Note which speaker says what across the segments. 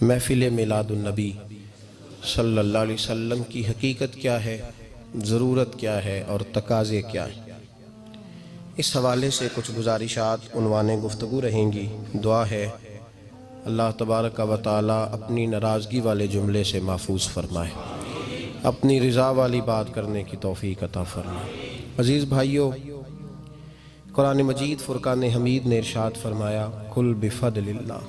Speaker 1: محفل میلاد النبی صلی اللہ علیہ وسلم کی حقیقت کیا ہے، ضرورت کیا ہے اور تقاضے کیا ہیں، اس حوالے سے کچھ گزارشات عنوان گفتگو رہیں گی۔ دعا ہے اللہ تبارک و تعالی اپنی ناراضگی والے جملے سے محفوظ فرمائے، اپنی رضا والی بات کرنے کی توفیق عطا فرمائے۔ عزیز بھائیو، قرآن مجید فرقان حمید نے ارشاد فرمایا، قل بفضل اللہ،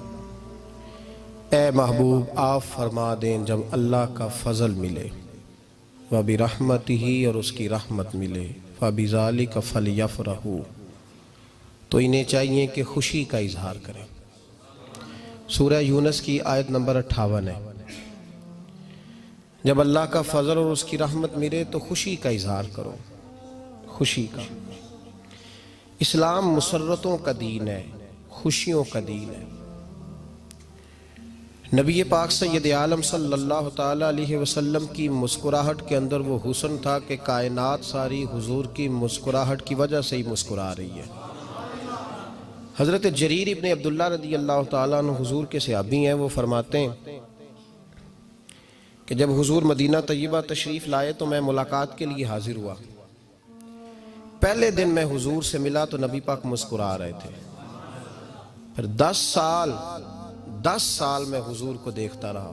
Speaker 1: اے محبوب آپ فرما دیں جب اللہ کا فضل ملے، وَبِرَحْمَتِهِ اور اس کی رحمت ملے، فَبِذَلِكَ فَلْيَفْرَحُوا تو انہیں چاہیے کہ خوشی کا اظہار کریں۔ سورہ یونس کی آیت نمبر 58 ہے۔ جب اللہ کا فضل اور اس کی رحمت ملے تو خوشی کا اظہار کرو، خوشی کا۔ اسلام مسرتوں کا دین ہے، خوشیوں کا دین ہے۔ نبی پاک سید عالم صلی اللہ تعالیٰ علیہ وسلم کی مسکراہٹ کے اندر وہ حسن تھا کہ کائنات ساری حضور کی مسکراہٹ کی وجہ سے ہی مسکرا رہی ہے۔ حضرت جریر ابن عبداللہ رضی اللہ تعالیٰ عنہ حضور کے صحابی ہیں، وہ فرماتے ہیں کہ جب حضور مدینہ طیبہ تشریف لائے تو میں ملاقات کے لیے حاضر ہوا۔ پہلے دن میں حضور سے ملا تو نبی پاک مسکرا رہے تھے۔ پھر 10 سال میں حضور کو دیکھتا رہا،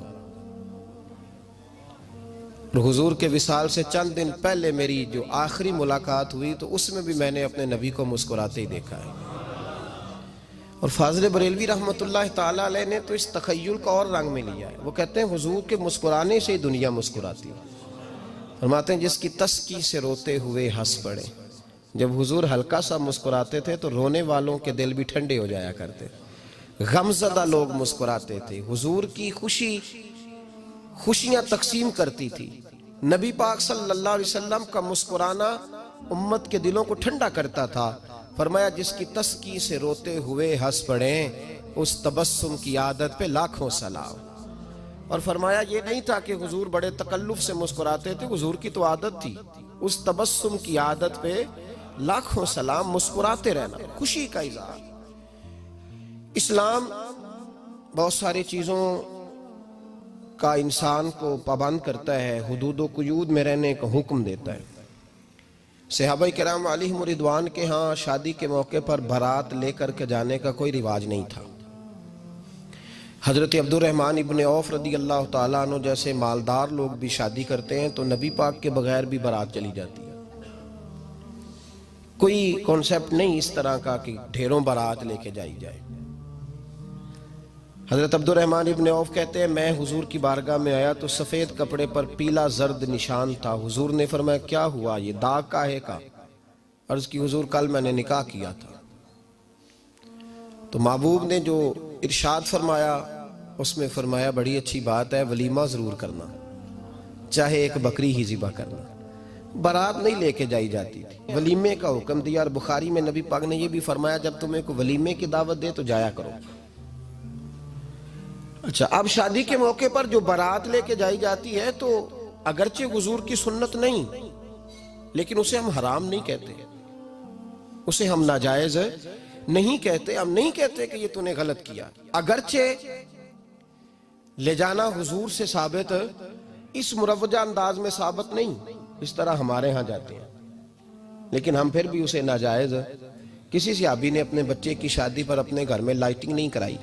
Speaker 1: اور حضور کے وصال سے چند دن پہلے میری جو آخری ملاقات ہوئی تو اس میں بھی میں نے اپنے نبی کو مسکراتے ہی دیکھا ہے۔ اور فاضل بریلوی رحمۃ اللہ تعالیٰ علیہ نے تو اس تخیل کا اور رنگ میں لیا ہے۔ وہ کہتے ہیں حضور کے مسکرانے سے ہی دنیا مسکراتی ہے۔ فرماتے ہیں جس کی تسکی سے روتے ہوئے ہنس پڑے۔ جب حضور ہلکا سا مسکراتے تھے تو رونے والوں کے دل بھی ٹھنڈے ہو جایا کرتے، غمزدہ لوگ مسکراتے تھے۔ حضور کی خوشیاں تقسیم کرتی تھی۔ نبی پاک صلی اللہ علیہ وسلم کا مسکرانا امت کے دلوں کو ٹھنڈا کرتا تھا۔ فرمایا جس کی تسکی سے روتے ہوئے ہنس پڑیں، اس تبسم کی عادت پہ لاکھوں سلام۔ اور فرمایا یہ نہیں تھا کہ حضور بڑے تکلف سے مسکراتے تھے، حضور کی تو عادت تھی، اس تبسم کی عادت پہ لاکھوں سلام، مسکراتے رہنا، خوشی کا اظہار۔ اسلام بہت ساری چیزوں کا انسان کو پابند کرتا ہے، حدود و قیود میں رہنے کا حکم دیتا ہے۔ صحابہ کرام علیہم رضوان کے ہاں شادی کے موقع پر بارات لے کر کے جانے کا کوئی رواج نہیں تھا۔ حضرت عبد الرحمن ابن عوف رضی اللہ تعالیٰ عنہ جیسے مالدار لوگ بھی شادی کرتے ہیں تو نبی پاک کے بغیر بھی بارات چلی جاتی ہے۔ کوئی کانسیپٹ نہیں اس طرح کا کہ ڈھیروں بارات لے کے جائی جائے۔ حضرت عبد الرحمن ابن عوف کہتے ہیں میں حضور کی بارگاہ میں آیا تو سفید کپڑے پر پیلا زرد نشان تھا۔ حضور نے فرمایا کیا ہوا، یہ داغ کاہے کا؟ عرض کی حضور کل میں نے نکاح کیا تھا۔ تو محبوب نے جو ارشاد فرمایا اس میں فرمایا بڑی اچھی بات ہے، ولیمہ ضرور کرنا، چاہے ایک بکری ہی ذبح کرنا۔ بارات نہیں لے کے جائی جاتی تھی، ولیمے کا حکم دیا۔ اور بخاری میں نبی پاک نے یہ بھی فرمایا جب تمہیں کوئی ولیمے کی دعوت دے تو جایا کرو۔ اچھا، اب شادی کے موقع پر جو بارات لے کے جائی جاتی ہے تو اگرچہ حضور کی سنت نہیں، لیکن اسے ہم حرام نہیں کہتے، اسے ہم ناجائز نہیں کہتے۔ ہم نہیں کہتے کہ یہ تو نے غلط کیا، اگرچہ لے جانا حضور سے ثابت اس مروجہ انداز میں ثابت نہیں، اس طرح ہمارے ہاں جاتے ہیں، لیکن ہم پھر بھی اسے ناجائز۔ کسی صحابی نے اپنے بچے کی شادی پر اپنے گھر میں لائٹنگ نہیں کرائی،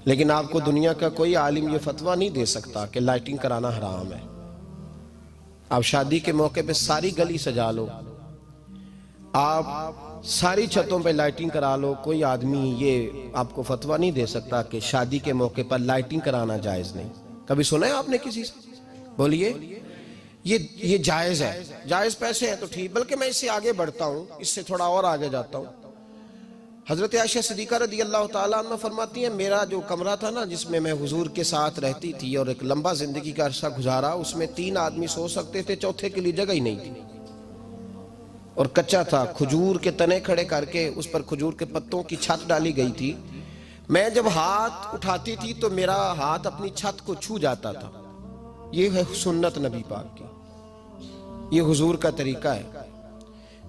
Speaker 1: لیکن آپ کو دنیا کا کوئی عالم یہ فتویٰ نہیں دے سکتا کہ لائٹنگ کرانا حرام ہے۔ آپ شادی کے موقع پہ ساری گلی سجا لو، آپ ساری چھتوں پہ لائٹنگ کرا لو، کوئی آدمی یہ آپ کو فتویٰ نہیں دے سکتا کہ شادی کے موقع پر لائٹنگ کرانا جائز نہیں۔ کبھی سنا ہے آپ نے کسی سے؟ بولیے یہ جائز ہے، جائز پیسے ہیں تو ٹھیک۔ بلکہ میں اس سے آگے بڑھتا ہوں، اس سے تھوڑا اور آگے جاتا ہوں۔ حضرت عائشہ صدیقہ رضی اللہ تعالیٰ عنہ فرماتی ہیں میرا جو کمرہ تھا نا جس میں میں حضور کے ساتھ رہتی تھی اور ایک لمبا زندگی کا عرصہ گزارا، اس میں 3 آدمی سو سکتے تھے، چوتھے کے لیے جگہ ہی نہیں تھی، اور کچا تھا۔ کھجور کے تنے کھڑے کر کے اس پر کھجور کے پتوں کی چھت ڈالی گئی تھی۔ میں جب ہاتھ اٹھاتی تھی تو میرا ہاتھ اپنی چھت کو چھو جاتا تھا۔ یہ ہے سنت نبی پاک کی، یہ حضور کا طریقہ ہے۔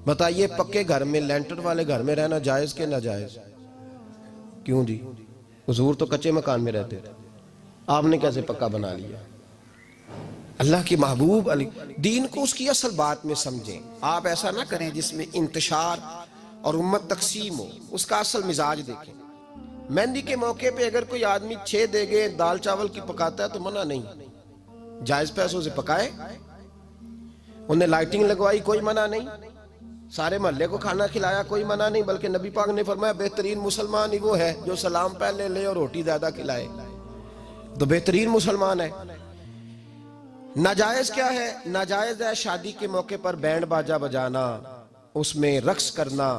Speaker 1: بتائیے پکے گھر میں، لینٹر والے گھر میں رہنا جائز کہ ناجائز؟ کیوں جی؟ حضور تو کچے مکان میں رہتے تھے، آپ نے کیسے پکا بنا لیا؟ اللہ کی محبوب علی دین کو اس کی اصل بات میں سمجھیں. آپ ایسا نہ کریں جس میں انتشار اور امت تقسیم ہو. اس کا اصل مزاج دیکھیں. مہندی کے موقع پہ اگر کوئی آدمی 6 دیگیں دال چاول کی پکاتا ہے تو منع نہیں، جائز پیسوں سے پکائے. انہیں لائٹنگ لگوائی، کوئی منع نہیں. سارے محلے کو کھانا کھلایا، کوئی منع نہیں. بلکہ نبی پاک نے فرمایا بہترین مسلمان ہی وہ ہے جو سلام پہلے لے اور روٹی زیادہ کھلائے، تو بہترین مسلمان ہے. ناجائز کیا ہے؟ ناجائز ہے شادی کے موقع پر بینڈ باجا بجانا، اس میں رقص کرنا،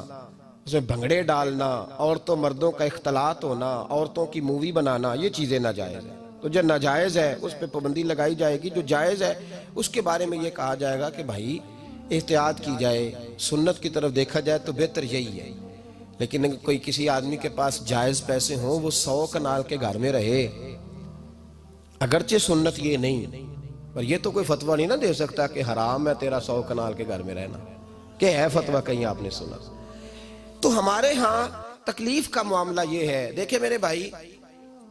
Speaker 1: اس میں بھنگڑے ڈالنا، عورتوں مردوں کا اختلاط ہونا، عورتوں کی مووی بنانا، یہ چیزیں ناجائز ہیں. تو جو ناجائز ہے اس پہ پابندی لگائی جائے گی. جو جائز ہے اس کے بارے میں یہ کہا جائے گا کہ بھائی احتیاط کی جائے، سنت کی طرف دیکھا جائے تو بہتر یہی ہے. لیکن اگر کوئی کسی آدمی کے پاس جائز پیسے ہوں، وہ 100 کنال کے گھر میں رہے، اگرچہ سنت یہ نہیں، اور یہ تو کوئی فتویٰ نہیں نہ دے سکتا کہ حرام ہے تیرا 100 کنال کے گھر میں رہنا، کہ ہے فتویٰ کہیں آپ نے سنا. تو ہمارے ہاں تکلیف کا معاملہ یہ ہے. دیکھیں میرے بھائی،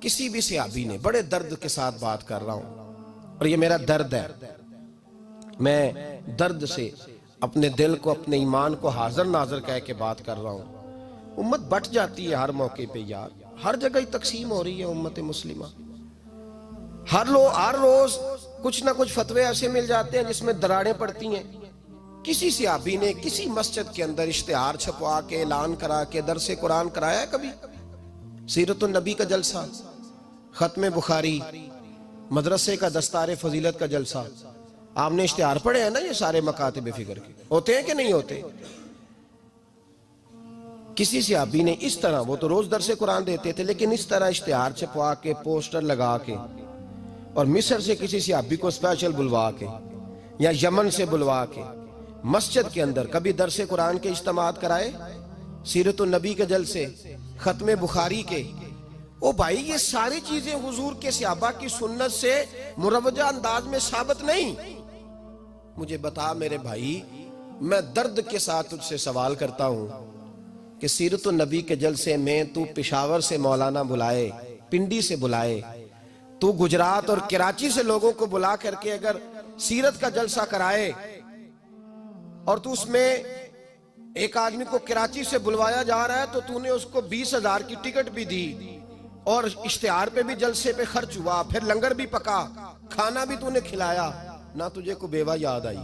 Speaker 1: کسی بھی صحابی نے، بڑے درد کے ساتھ بات کر رہا ہوں اور یہ میرا درد ہے، میں درد سے اپنے دل کو، اپنے ایمان کو حاضر ناظر کہہ کے بات کر رہا ہوں. امت بٹ جاتی ہے ہر موقع پہ یار، ہر جگہ ہی تقسیم ہو رہی ہے امت مسلمہ. ہر روز کچھ نہ کچھ فتوے ایسے مل جاتے ہیں جس میں دراڑیں پڑتی ہیں. کسی صحابی نے کسی مسجد کے اندر اشتہار چھپوا کے، اعلان کرا کے درس قرآن کرایا ہے کبھی؟ سیرت النبی کا جلسہ، ختم بخاری، مدرسے کا دستار فضیلت کا جلسہ، آپ نے اشتہار پڑھے ہیں نا یہ سارے مکاتب فکر کے؟ ہوتے ہیں کہ نہیں ہوتے؟ کسی صحابی نے اس طرح، وہ تو روز درس قرآن دیتے تھے، لیکن اس طرح اشتہار چھپوا کے، پوسٹر لگا کے، اور مصر سے کسی صحابی کو اسپیشل بلوا کے یا یمن سے بلوا کے مسجد کے اندر کبھی درس قرآن کے اجتماعات کرائے، سیرت النبی کے جلسے، ختم بخاری کے؟ او بھائی یہ ساری چیزیں حضور کے صحابہ کی سنت سے مروجہ انداز میں ثابت نہیں. مجھے بتا میرے بھائی، میں درد کے ساتھ تجھ سے سوال کرتا ہوں کہ سیرت النبی کے جلسے میں تو پشاور سے مولانا بلائے، پنڈی سے بلائے، تو گجرات اور کراچی سے لوگوں کو بلا کر کے اگر سیرت کا جلسہ کرائے، اور تو اس میں ایک آدمی کو کراچی سے بلوایا جا رہا ہے تو تو نے اس کو 20,000 کی ٹکٹ بھی دی، اور اشتہار پہ بھی جلسے پہ خرچ ہوا، پھر لنگر بھی پکا، کھانا بھی تو نے کھلایا، نہ تجھے کوئی بیوہ یاد آئی،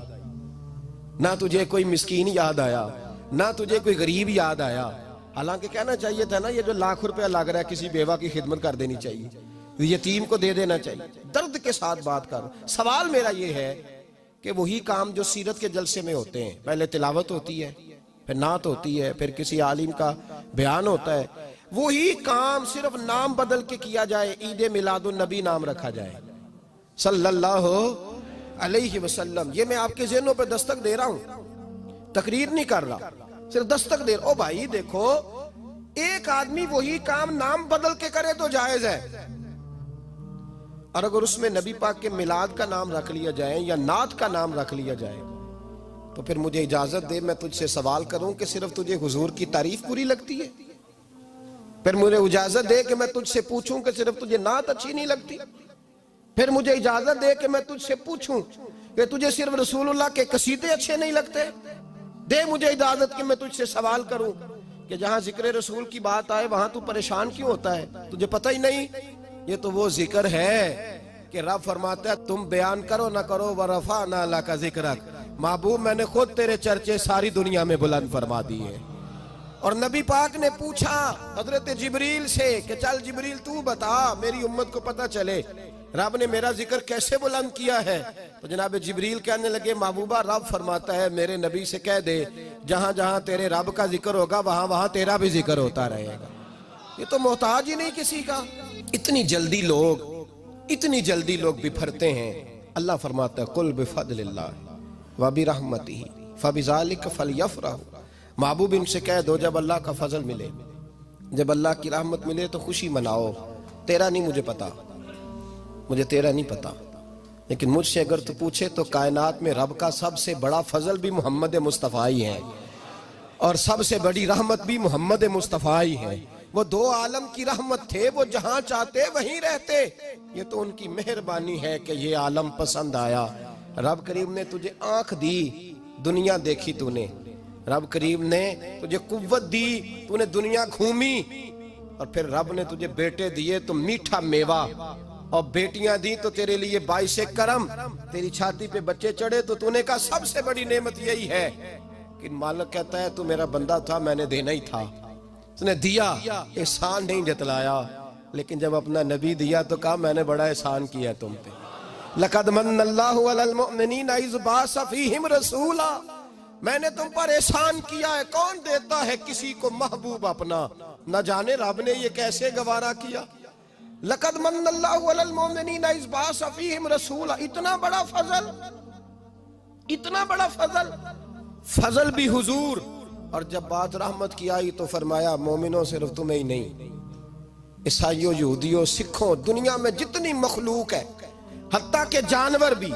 Speaker 1: نہ تجھے کوئی مسکین یاد آیا، نہ تجھے کوئی غریب یاد آیا. حالانکہ کہنا چاہیے تھا نا یہ جو ₹1,00,000 لگ رہا ہے کسی بیوہ کی خدمت کر دینی چاہیے، یتیم کو دے دینا چاہیے. درد کے ساتھ بات کر. سوال میرا یہ ہے کہ وہی کام جو سیرت کے جلسے میں ہوتے ہیں، پہلے تلاوت ہوتی ہے، پھر نعت ہوتی ہے، پھر کسی عالم کا بیان ہوتا ہے، وہی کام صرف نام بدل کے کیا جائے، عید میلاد النبی نام رکھا جائے صلی اللہ علیہ وسلم. یہ میں آپ کے ذہنوں پہ دستک دے رہا ہوں، تقریر نہیں کر رہا، صرف دستک دے رہا. او بھائی دیکھو، ایک آدمی وہی کام نام بدل کے کرے تو جائز ہے، اور اگر اس میں نبی پاک کے میلاد کا نام رکھ لیا جائے یا نعت کا نام رکھ لیا جائے تو پھر مجھے اجازت دے میں تجھ سے سوال کروں کہ صرف تجھے حضور کی تعریف پوری لگتی ہے؟ پھر مجھے اجازت دے کہ میں تجھ سے پوچھوں کہ صرف تجھے نعت اچھی نہیں لگتی؟ پھر مجھے اجازت دے کہ میں تجھ سے پوچھوں کہ تجھے صرف رسول اللہ کے قصیدے اچھے نہیں لگتے؟ دے مجھے اجازت کہ میں تجھ سے سوال کروں کہ جہاں ذکر رسول کی بات آئے وہاں تو پریشان کیوں ہوتا ہے؟ تجھے پتہ ہی نہیں یہ تو وہ ذکر ہے کہ رب فرماتا ہے تم بیان کرو نہ کرو وَرَفَعْنَا لَكَ ذِكْرَكَ، محبوب میں نے خود تیرے چرچے ساری دنیا میں بلند فرما دیے. اور نبی پاک نے پوچھا حضرت جبریل سے کہ چل جبریل تو بتا میری امت کو پتہ چلے رب نے میرا ذکر کیسے بلند کیا ہے. تو جناب جبریل کہنے لگے محبوبہ رب فرماتا ہے میرے نبی سے کہہ دے جہاں جہاں تیرے رب کا ذکر ہوگا وہاں وہاں تیرا بھی ذکر ہوتا رہے گا. یہ تو محتاج ہی نہیں کسی کا. اتنی جلدی لوگ بپھرتے ہیں. اللہ فرماتا ہے قل بفضل اللہ وبرحمتہ فبذلک فلیفرحوا. محبوب ان سے کہہ دو جب اللہ کا فضل ملے، جب اللہ کی رحمت ملے تو خوشی مناؤ. تیرا نہیں مجھے پتا، مجھے تیرا نہیں پتا، لیکن مجھ سے اگر تو پوچھے تو کائنات میں رب کا سب سے بڑا فضل بھی محمد مصطفیٰ ہی ہے، اور سب سے بڑی رحمت بھی محمد مصطفیٰ ہی ہے. وہ دو عالم کی رحمت تھے، وہ جہاں چاہتے وہیں رہتے، یہ تو ان کی مہربانی ہے کہ یہ عالم پسند آیا۔ رب کریم نے تجھے آنکھ دی، دنیا دیکھی تو نے، رب کریم نے تجھے قوت دی، تو نے دنیا گھومی، اور پھر رب نے تجھے بیٹے دیے تو میٹھا میوہ، اور بیٹیاں دی تو تیرے لیے باعث کرم، تیری چھاتی پہ بچے چڑھے تو نے کہا سب سے بڑی نعمت یہی ہے۔ کہ مالک کہتا ہے تو میرا بندہ تھا، میں نے دینا ہی تھا، تو نے دیا، احسان نہیں جتلایا، لیکن جب اپنا نبی دیا تو کہا میں نے بڑا احسان کیا تم پہ۔ لَقَدْ مَنَّ اللَّهُ عَلَى الْمُؤْمِنِينَ إِذْ بَعَثَ فِيهِمْ رَسُولًا، میں نے تم پر احسان کیا ہے۔ کون دیتا ہے کسی کو محبوب اپنا؟ نہ جانے رب نے یہ کیسے گوارا کیا۔ لَقَدْ مَنَّ اللَّهُ عَلَى الْمُؤْمِنِينَ إِذْ بَعَثَ فِيهِمْ رَسُولًا، اتنا بڑا فضل، اتنا بڑا فضل، فضل بھی حضور۔ اور جب بات رحمت کی آئی تو فرمایا مومنوں صرف تمہیں ہی نہیں، عیسائیوں، یہودیوں، سکھوں، دنیا میں جتنی مخلوق ہے، حتیٰ کہ جانور بھی،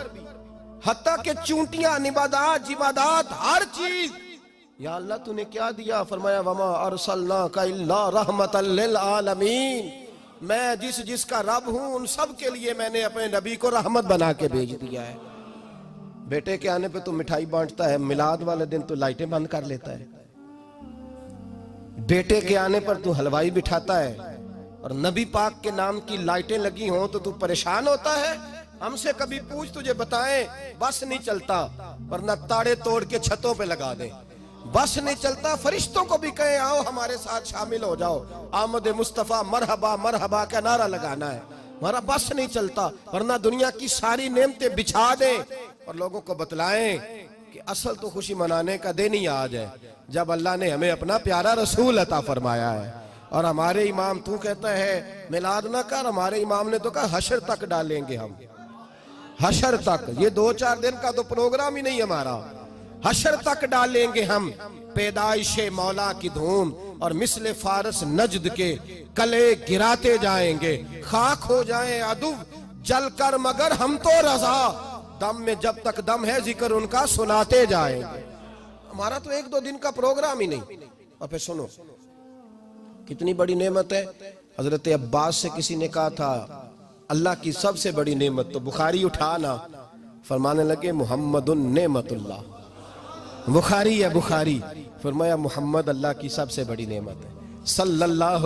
Speaker 1: حتیٰ کہ چونٹیاں، نباتات، جمادات، ہر چیز، یا اللہ تو نے کیا دیا؟ فرمایا وما ارسلناک الا رحمتا للعالمین، میں جس کا رب ہوں ان سب کے لیے میں نے اپنے نبی کو رحمت بنا کے بھیج دیا ہے۔ بیٹے کے آنے پہ تو مٹھائی بانٹتا ہے، میلاد والے دن تو لائٹیں بند کر لیتا ہے، بیٹے کے آنے پر تو حلوائی بٹھاتا ہے، اور نبی پاک کے نام کی لائٹیں لگی ہوں تو پریشان ہوتا ہے۔ ہم سے کبھی پوچھ تجھے بتائیں، بس نہیں چلتا، ورنہ تاڑے توڑ کے چھتوں پہ لگا دیں۔ بس نہیں چلتا، فرشتوں کو بھی کہیں آؤ ہمارے ساتھ شامل ہو جاؤ، آمد مصطفیٰ مرحبا مرحبا کا نعرہ لگانا ہے، ہمارا بس نہیں چلتا، ورنہ دنیا کی ساری نعمتیں بچھا دیں اور لوگوں کو بتلائیں کہ اصل تو خوشی منانے کا دن ہی آج ہے جب اللہ نے ہمیں اپنا پیارا رسول عطا فرمایا ہے۔ اور ہمارے امام، تو کہتا ہے میلاد نہ کر، ہمارے امام نے تو کہا حشر تک ڈالیں گے ہم، حشر تک، یہ 2-4 دن کا تو پروگرام ہی نہیں ہمارا، حشر تک ڈالیں گے ہم پیدائش مولا کی دھوم، اور مثل فارس نجد کے کلے گراتے جائیں گے، خاک ہو جائیں عدو جل کر مگر ہم تو رضا، دم میں جب تک دم ہے ذکر ان کا سناتے جائیں گے۔ ہمارا تو 1-2 دن کا پروگرام ہی نہیں۔ اور پھر سنو کتنی بڑی نعمت ہے۔ حضرت عباس سے کسی نے کہا تھا اللہ کی سب سے بڑی نعمت، تو بخاری اٹھانا، فرمانے لگے محمد نعمت اللہ، بخاری ہے بخاری، فرمایا محمد اللہ کی سب سے بڑی نعمت ہے، صلی اللہ